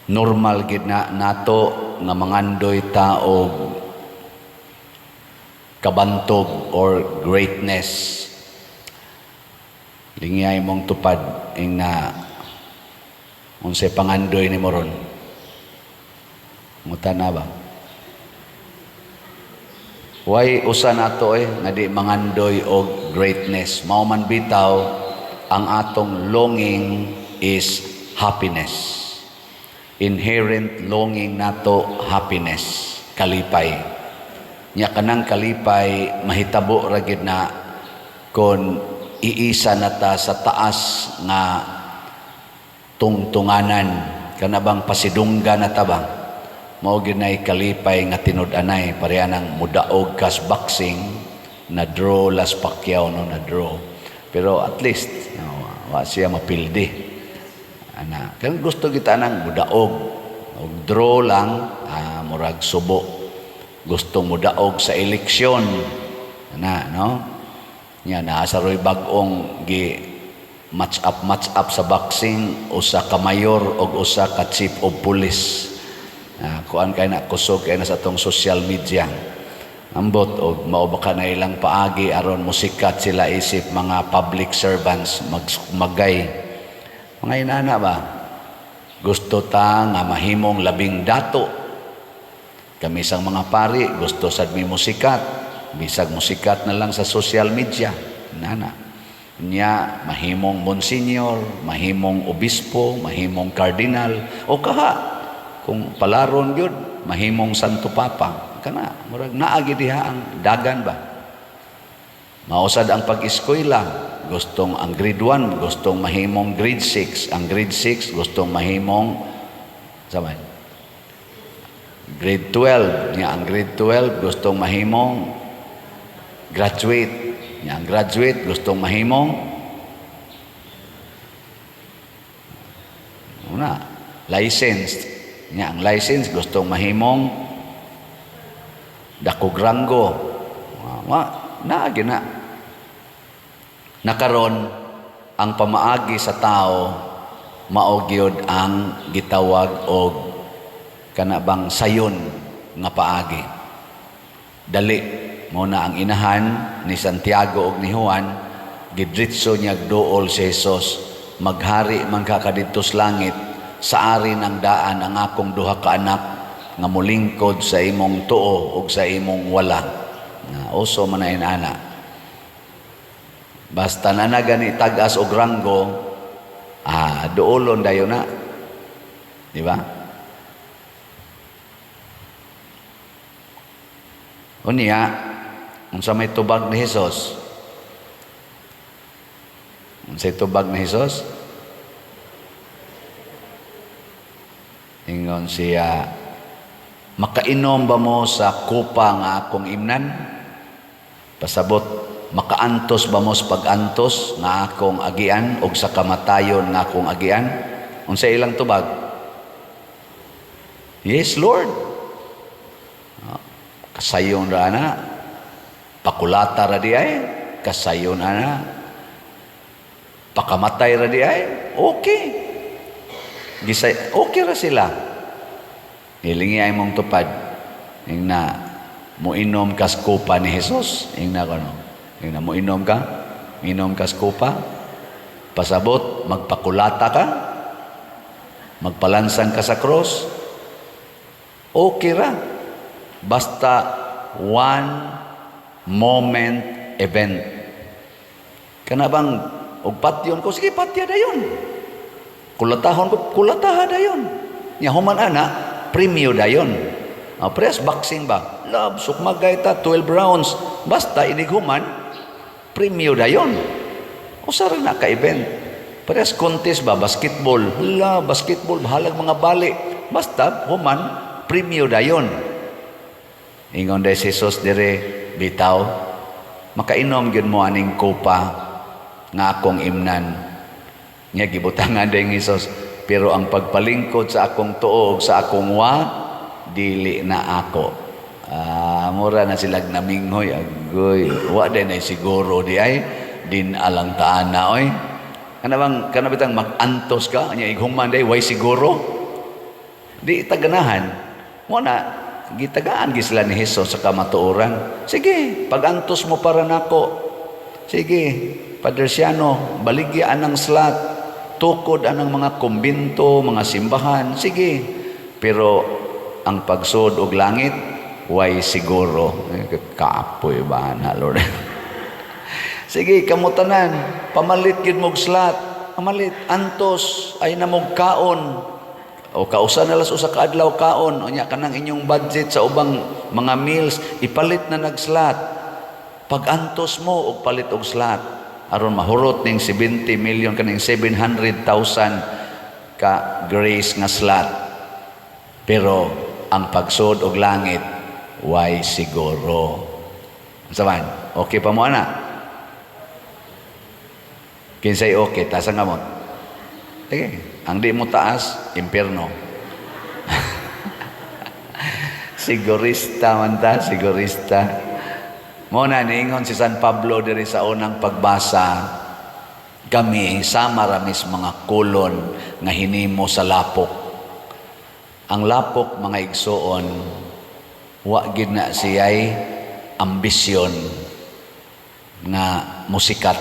normal gid na nato nga mangandoy ta og kabantog or greatness. Lingiyay mong tupad ing na unsay pangandoy ni moron. Muta na ba? Why usa nato nga di mangandoy og greatness? Mao man bitaw ang atong longing is happiness. Inherent longing nato happiness, kalipay. Nya kanang kalipay mahitabo ra gid na kon iisa nata sa taas nga tungtunganan kana bang pasidungga nata ba mao gid nay kalipay nga tinud-anay pareha nang mudaog kas boxing na draw Las Pacquiao no na draw pero at least wa siya mapildi ana kan gusto kita nang mudaog og draw lang murag subo gustong mudaog sa eleksyon ana no nya naa sa roy bag-ong gi match up sa boxing usa ka mayor og usa ka chief of police kuan kay na kusog kay na sa tong social media ambot og mao baka na ilang paagi aron musikat sila isip mga public servants magmagay mga inana ba gusto ta nga mahimong labing dato kami sang mga pari gusto sad mi musikat bisag musikat na lang sa social media nana nya mahimong monsignor mahimong obispo mahimong cardinal o kaha kung palaron gyud mahimong santo papa kana murag naa gid diha ang dagan ba mausad ang pag-eskwela gustong ang grade 1 gustong mahimong grade 6 ang grade 6 gustong mahimong sabay grade 12 nya ang grade 12 gustong mahimong graduate nya ang graduate gustong mahimong una licensed nya ang license gustong mahimong dakog ranggo na gina nakaron ang pamaagi sa tao mao gyud ang gitawag og kana bang sayon nga paagi dali mo na ang inahan ni Santiago ug ni Juan gidritso niya dool si Jesus maghari man ka kadidto sa langit sa ari ng daan ang akong duha ka anak nga mulingkod sa imong tuo ug sa imong wala na uso man na ana basta na gani tag-as og ranggo doolon dayon na di ba unya unsa may tubag ni Hesus? Unsay tubag ni Hesus? Ingon siya, makainom ba mo sa kupa nga akong imnan? Pasabot, makaantos ba mo sa pag-antos nga akong agian o sa kamatayon nga akong agian? Unsay ilang tubag? Yes, Lord. Kasayon ra na. Pakulata ra di ay, kasayon ana. Pakamatay ra di ay, okay. Gisay, okay ra sila. Hilingi ay mong tupad. Ing na, muinom ka sa kupa ni Jesus. Ing na kano. Ing na, muinom ka. Minom ka sa kupa. Pasabot, magpakulata ka. Magpalansang ka sa cross. Okay ra. Basta one moment event. Kana bang og patyon ko sige patya dayon. Kulatahon ko kulataha dayon. Nya human ana premyo dayon. Press boxing ba? Love sukmagay ta 12 rounds. Basta inighuman premyo dayon. Usa ra na ka event. Press contest ba basketball? Hala basketball bahalag mga bali. Basta human premyo dayon. Ingon day si Jesus dire bitaw makainom gyud mo aning kopa nga akong imnan nya gibutangan day Hesus pero ang pagpalingkod sa akong tuo sa akong wa dili na ako mura na sila naminghoy agoy wa day na siguro di ay din alang taana oy kana bitang mag-antos ka nya ighuman day way siguro Di itaganahan. Muna, gitagaan gisla ni Hesus sa kamatuoran. Sige, pagantos mo para nako. Sige, Padre Siano, baligyan ng slot, tukod anang mga kumbinto, mga simbahan. Sige, pero ang pagsud og langit, way siguro. Kaapoy ba na, Lord? Sige, kamutanan, pamalit gid mog slot. Pamalit, antos, ay na mog kaon. O kausa na las usa ka adlaw kaon. O nya kanang inyong budget sa ubang mga meals, ipalit na nag-slot. Pag-antos mo og palit og slot, aron mahurot ning 70 million kaning 700,000 ka grace nga slot. Pero ang pagsud og langit way siguro. Saban, okay pa mo ana? Kinsay okay, taas ang gamot. Sige, ang di mo taas, impyerno. Sigurista man ta, sigurista. Muna niingon si San Pablo diri sa unang pagbasa, kami sama ramis mga kulon nga hinimo sa lapok. Ang lapok, mga igsoon, wa gid na siya'y ambisyon nga musikat.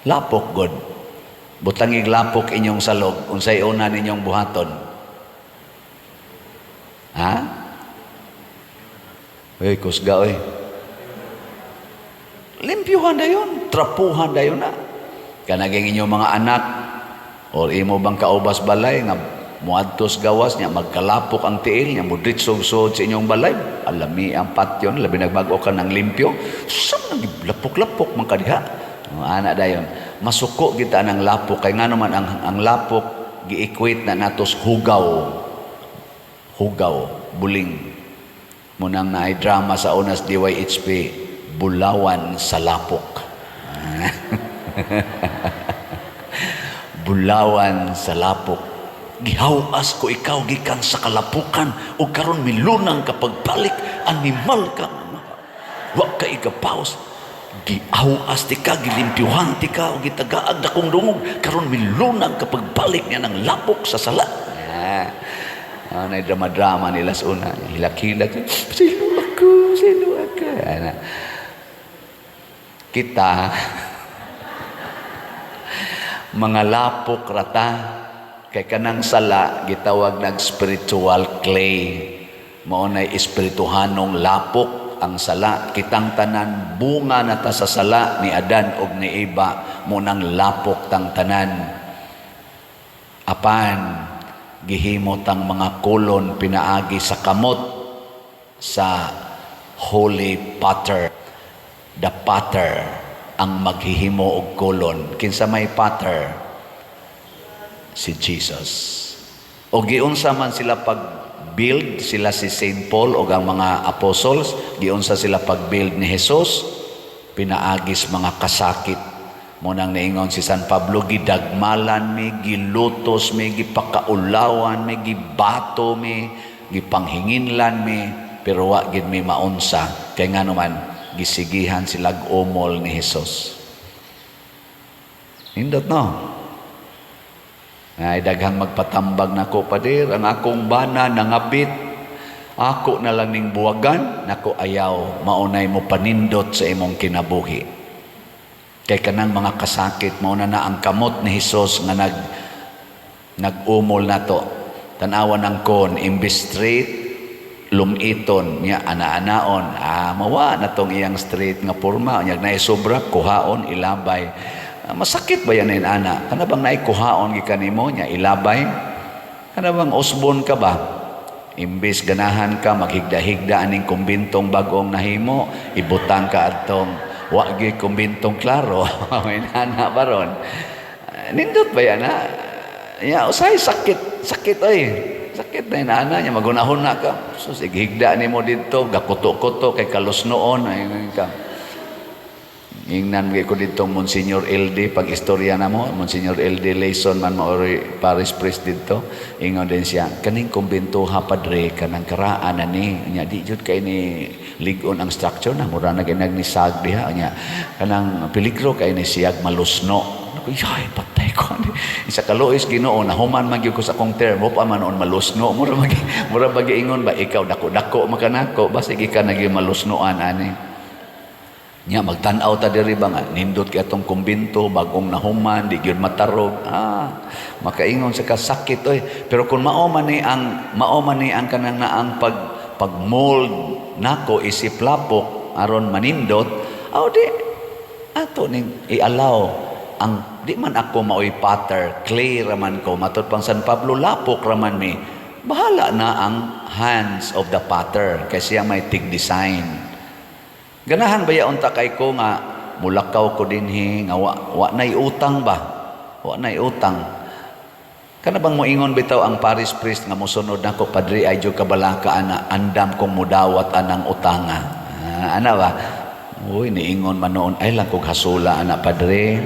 Lapok god. Butangig lapok inyong salog, unsay una ninyong buhaton? Ha? Uy, kusga oy. Limpyuhan dayon, trapuhan dayon na. Kanaging inyong mga anak, o imo bang kaubas balay, nga muadtos gawas niya, magkalapok ang tiil niya, mudritsog-sod sa inyong balay, alami ang patyon, labi nagbago ka ng limpyo, saan lapok-lapok man kadiha? Anak dayon, masuko kita ng lapok, kay nga naman ang lapok, gi-equate na natos hugaw, buling. Munang naay drama sa unas DYHP, Bulawan sa Lapok. Bulawan sa Lapok. Gihawas ko ikaw gikan sa kalapukan o karon milunang kapag balik animal ka. Wa ka igapaos. Giawas ti ka, gilimpyuhan ti ka o gitagaag na kong dungog karon milunang kapag balik niya ng lapok sa sala. Na drama-drama nila sa una. Hilak-hilak. Sino ako? Kita mga lapok rata kay kanang sala gitawag nag spiritual clay, mao nay espirituhanong lapok ang sala. Kitang tanan bunga nata sa sala ni Adan og ni Eva, mo nang lapok tang tanan. Apan gihimot ang mga kulon pinaagi sa kamot sa holy potter. The potter ang maghihimo og kulon. Kinsa may potter? Si Jesus. O giunsa man sila pag-build, sila si Saint Paul o ang mga apostles, giunsa sila pag-build ni Jesus, pinaagis mga kasakit. Munang naingon si San Pablo, gidagmalan mi, gilutos mi, gipakaulawan mi, gibato mi, gipanghinginlan mi, pero wa gid mi maunsa. Kay nga naman, gisigihan sila umol ni Jesus. Hindot no? Ay daghang magpatambag nako, Pader, ang akong bana nangabit, ako na lang ning buwagan, nako ayaw, maunay mo panindot sa imong kinabuhi. Kay kanang mga kasakit, mauna na ang kamot ni Jesus nga nag-umol na to. Tanawan ng kon, imbis straight, lumiton niya ana-anaon, mawa na tong iyang straight nga porma, niya na sobra, kuhaon, ilabay. Masakit ba yan ana? Kana bang naikuhaon gikan nimo nya ilabay? Kana bang usbon ka ba? Imbis ganahan ka maghigda-higda aning kumbintong bagong nahimo, ibutang ka adtong wa gyud kumbintong klaro. Ana baron. Nindot ba yan ha? Ya usay sakit oy. Sakit na inana niya magunahon na ka. So higda nimo didto gakuto-kuto kay kalos noon ay ka. Ingnan ko dito Monsignor LD pag istorya na mo, Monsignor LD Layson man maori Paris Priest dito, ingon din siya kaning kumbento ha Padre kanang karaan ani nya di jud kay ni ligon ang structure na mura na ginag ni sag diha nya kanang peligro kay ni siyag malusno. Ay patay ko ani Isa ka Luis Ginoo nahuman man gyud ko sa akong term, wa pa man on malusno. Mura ingon ba ikaw dako-dako makanako, basta ka naging malusnoan ani. Nya magtan-aw ta diri ba nga nindot kay atong kumbinto bagong nahuman di gyud matarog. Makaingon sa kasakit oy. Pero kung mao man ni ang kanang naang pag-mold nako isip lapok aron manindot, di ato ning i-allow ang di man ako maoy patter, clay raman ko, matod pang San Pablo, lapok raman mi. Bahala na ang hands of the potter kasi siya may tig design. Ganahan ba yaon ta kay ko nga mulakaw ko dinhi nga wa nay utang ba? Wa nay utang. Kana bang moingon bitaw ang parish priest nga mosunod nako padri ay jud kabalaka ana andam kong mudawat anang utanga. Ana ba? Uy, niingon man noon, ay lang kong hasula, anak padre.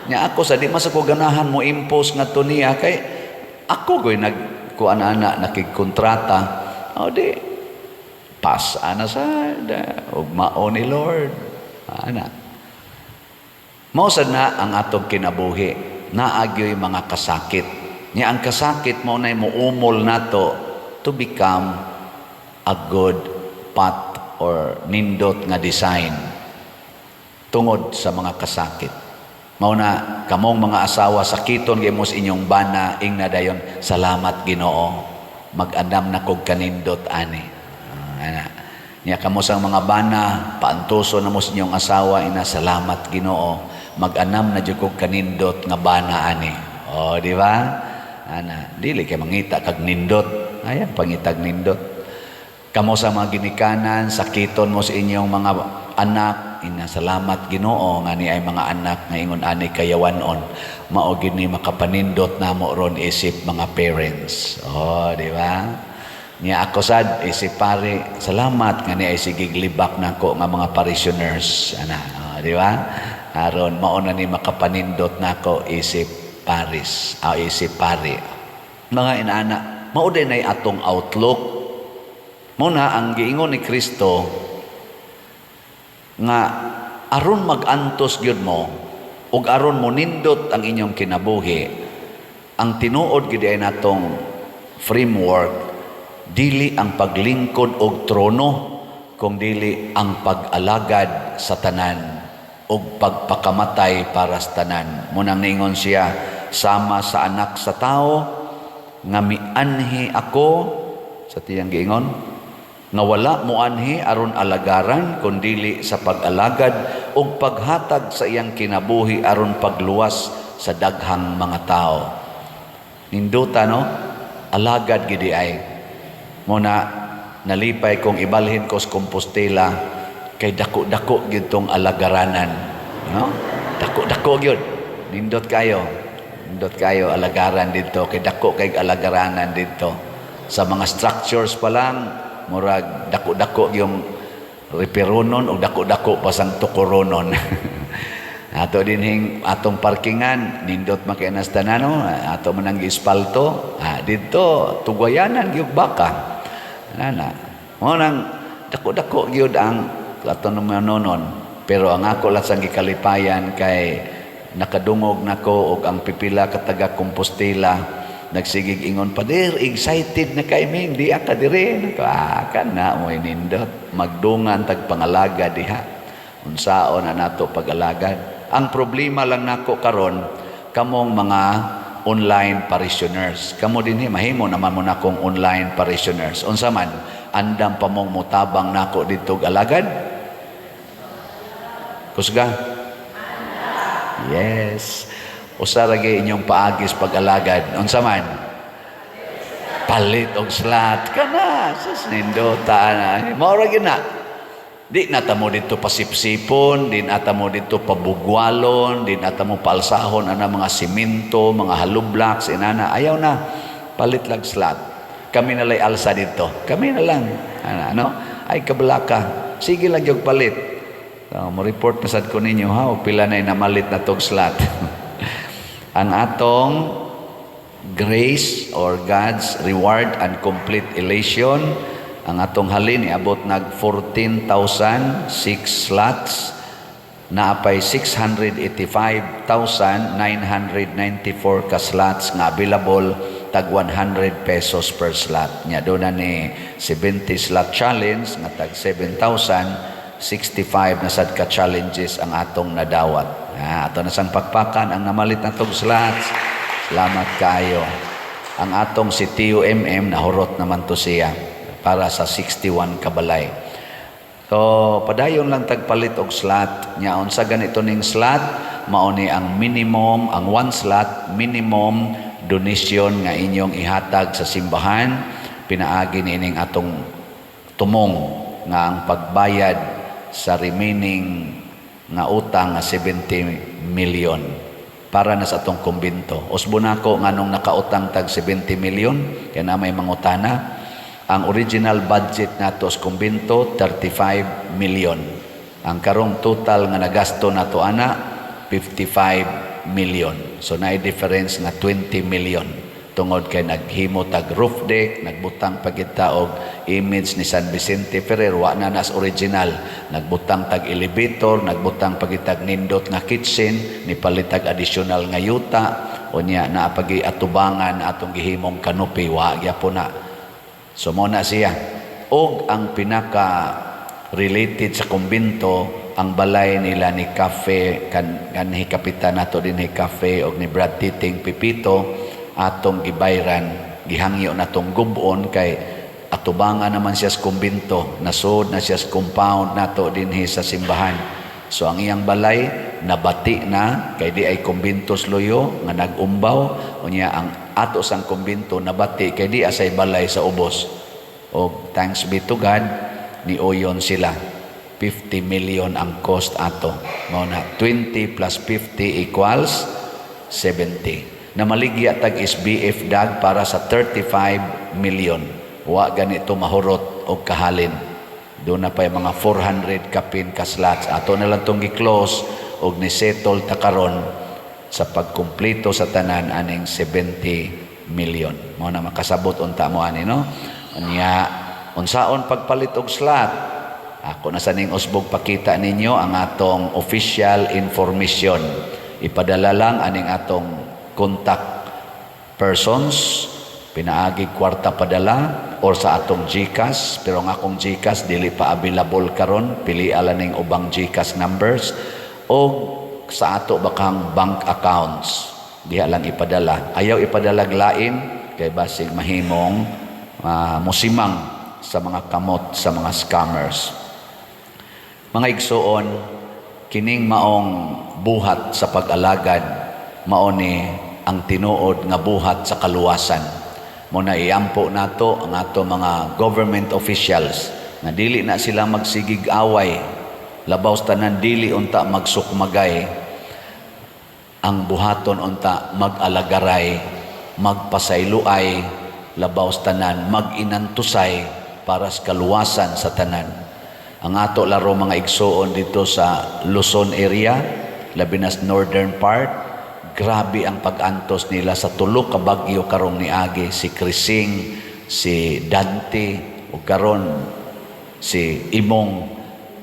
Nya ako, sa di mas ako ganahan mo impose nga to niya, kay ako go'y nagkuan-ana, nakigkontrata. Di, pass, ana sa, ugmao ni Lord. Ana. Mausad na ang atong kinabuhi, naagyo'y mga kasakit. Nya ang kasakit mo na mo umol na to become a good path or nindot nga design tungod sa mga kasakit. Mauna kamong mga asawa sakiton gimos inyong bana ing na dayon salamat Ginoo mag-andam na kog kanindot ani. Nya kamo sang mga bana paantuso na mo sa inyong asawa ina salamat Ginoo mag-anam na jud kog kanindot nga bana ani. Di ba? Dili kay mangita kag nindot. Ayan pangitag nindot. Kamo sa mga ginikanan, sakiton mo sa inyong mga anak, inasalamat Ginoo nga ni ay mga anak nga ingon ani kayawanon, mao gid ni makapanindot namo ron isip mga parents. Di ba? Niya ako sad isip pare, salamat nga ni ay sigig libak nako nga mga parishioners di ba? Aron mao na ni makapanindot nako isip paris, isip pare. Mga inaana, mao din ay atong outlook. Muna ang giingon ni Kristo nga aron magantos gyud mo ug aron mo nindot ang inyong kinabuhi, ang tinuod gid ay natong framework dili ang paglingkod og trono kung dili ang pag-alagad sa tanan ug pagpakamatay para sa tanan. Munang niingon siya sama sa anak sa tao nga mianhi ako sa tiyang giingon nga wala mo anhi aron alagaran kundili sa pag-alagad ug paghatag sa iyang kinabuhi aron pagluwas sa daghang mga tao. Ninduta alagad gidi ay muna nalipay kong ibalhin ko sa Compostela kay dako-dako gyud tong alagaranan, dako-dako gyud. Nindot kayo alagaran dito kay dako kay alagaranan dito. Sa mga structures pa lang murag dako-dako yung reperonon o dako-dako pasang tukoronon. Ato dinhing atong parkingan nindot makianas tanano ato manang gispalto dito tugwayanan gyud baka mo nang dako-dako gyud ang aton nonon. Pero ang ako lasang gikalipayan kay nakadungog nako og ang pipila ka taga Compostela nagsigig ingon, Pader, excited na kay Ming, di ka dire. Kana mo inindot, magdungan tag pangalaga diha. Unsaon na nato pag-alagad. Ang problema lang nako karon kamong mga online parishioners. Kamo dinhi mahimo naman mo na kong online parishioners. Unsa man, andam pa mong mutabang nako dito alagad? Kusga? Yes. Usa ra gyud inyong paagis pag-alagad. Unsa man? Palit og slat kana. Sus nindota na. Mao ra gyud na. Di natamo dito pasipsipon, di natamo dito pabugwalon, di natamo paalsahon ana mga simento, mga hollow blocks inana. Ayaw na. Palit lang slat. Kami na lay alsa dito. Kami na lang. Ay kabalaka. Sige lang yung palit. Mo report na sad ko ninyo pila na namalit na tog slat. Ang atong grace or God's reward and complete elation, ang atong halin iabot nag 14,006 slots naapay 685,994 ka slots nga available, tag 100 pesos per slot. Nya doon na ni 70 slot challenge nga tag 7,065 na sad ka challenges ang atong nadawat. Ato na sang pakpakan ang namalit na tong slots. Salamat kayo. Ang atong si TUMM nahurot naman to siya para sa 61 kabalay. So, padayon lang tagpalit og slot. Nya unsa ganito ning slot, mao ni ang minimum, ang one slot, minimum donation nga inyong ihatag sa simbahan. Pinaagi niining atong tumong nga ang pagbayad sa remaining nga utang nga 70 million para na sa atong kumbento. Usbon ako nganong nakautang tag 70 million kaya na may mangutana. Ang original budget nato sa kumbento 35 million. Ang karong total nga nagasto nato ana 55 million. So naay difference nga 20 million. Tungod kay naghimo tag roof deck, nagbutang pagita og image ni San Vicente Ferrer, wa na nas original. Nagbutang tag elevator, nagbutang pagitag nindot nga kitchen, ni palitag additional nga yuta, unya na pagi atubangan atong gihimong canopy, wa gyapon na. So mo na siya. Og ang pinaka related sa kumbento, ang balay nila ni Cafe kanhi kapitan nato din ni Cafe og ni Brad Titing Pipito atong gibayran, gihangyo natong gubon kay atubangan naman siya sa kumbento, nasud na siya sa compound nato dinhi sa simbahan. So ang iyang balay nabati na kay di ay kumbintos loyo nga nagumbaw, unya ang ato sang kumbento nabati kay di asay balay sa ubos. Og thanks be to God, ni oyon sila. 50 million ang cost ato. Mao na 20 plus 50 equals 70. Na maligya tag SBF dag para sa 35 million. Wa ganito mahurot og kahalin. Doon na pa yung mga 400 kapin ka slots. Ato na lang itong gi-close og ni settle takaron sa pagkumpleto sa tanan aning 70 million. Mo na makasabot unta mo ani no. Unya unsaon pagpalit og slot? Ako na saning usbog pakita ninyo ang atong official information. Ipadala lang aning atong contact persons, pinaagi kwarta padala or sa atong GCash, pero ang akong GCash dili pa available karon, pili ala ning ubang GCash numbers o sa ato bakang bank accounts diha lang ipadala. Ayaw ipadala lain kay basig mahimong musimang sa mga kamot sa mga scammers. Mga igsuon, kining maong buhat sa pag-alagad mao ni ang tinuod nga buhat sa kaluwasan. Muna iampo nato ang ato mga government officials na dili na sila magsigig away, labaw tanan dili unta magsukmagay, ang buhaton unta mag-alagaray, magpasayloay, labaw tanan mag-inantusay para sa kaluwasan sa tanan. Ang ato laro mga igsoon dito sa Luzon area, labi na northern part, grabe ang pag-antos nila sa tulo ka bagyo karong niagi, si Krising, si Dante, o karon si Imong.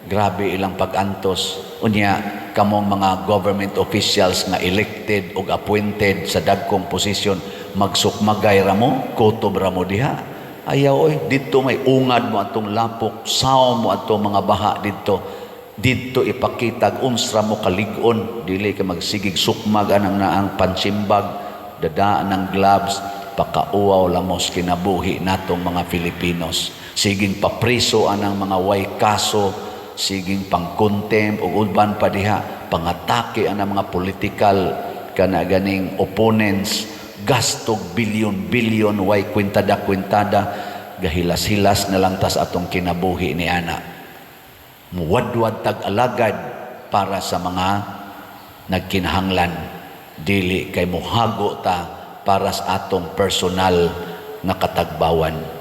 Grabe ilang pag-antos. Unya, kamong mga government officials nga elected o appointed sa dagkong posisyon, magsukmagay ramo, kutob ramo diha. Ayaw oy, dito may ungad mo atong lapok, saw mo atong mga baha dito. Dito ipakita unsra mo kaligon, dili ka magsigig sukmag anang naang pansimbag, dadaan ng gloves, pakauaw lamos kinabuhi natong mga Filipinos. Siging papriso anang mga way kaso, siging pangkontem o uban pa diha, pangatake anang mga political kanaganing opponents, gastog bilyon-bilyon, way kwintada-kwintada, gahilas-hilas na lang tas atong kinabuhi ni ana. Muwadwad tag-alagad para sa mga nagkinahanglan. Dili kay muhago ta para sa atong personal na katagbawan.